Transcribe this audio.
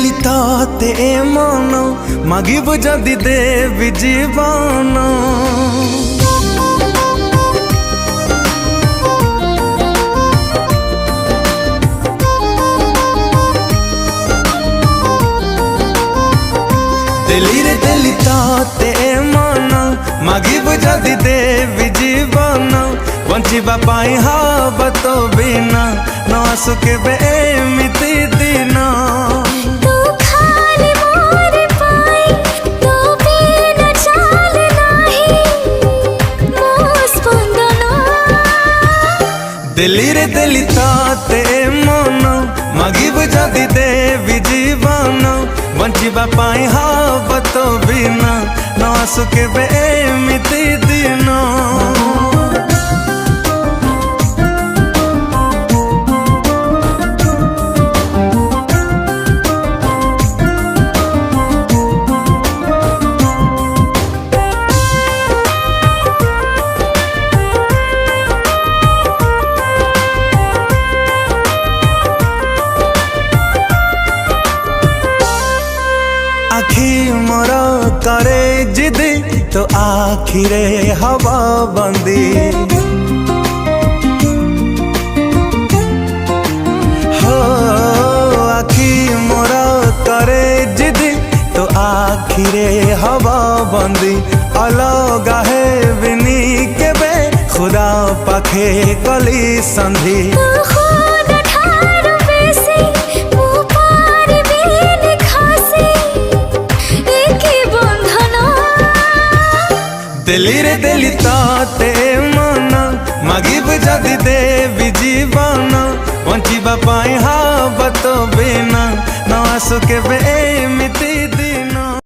देली ताते मन मागिब जदि देवी जीवन। देली ताते मन मागिब जदि देवी जीवन। बंचिबा पाई हाब तो बिना न सुखे बेमिति दिन। देली ताते मन मागिब जदि देवी जीवन। बंचिबा पाई हाब तो बिना न सुखे बेमिति दिन। आखी मोर करे जिद तो आखिरे हवा बंदी। हो आखी मोर करे जिद तो आखिरे हवा बंदी। अलग है बिनी के बे खुदा पाखे कली संधि। देली ताते मन मागिब जदि देवी जीवन। बंचिबा पाई हाब तो बिना न सुखे बेमिति दिन।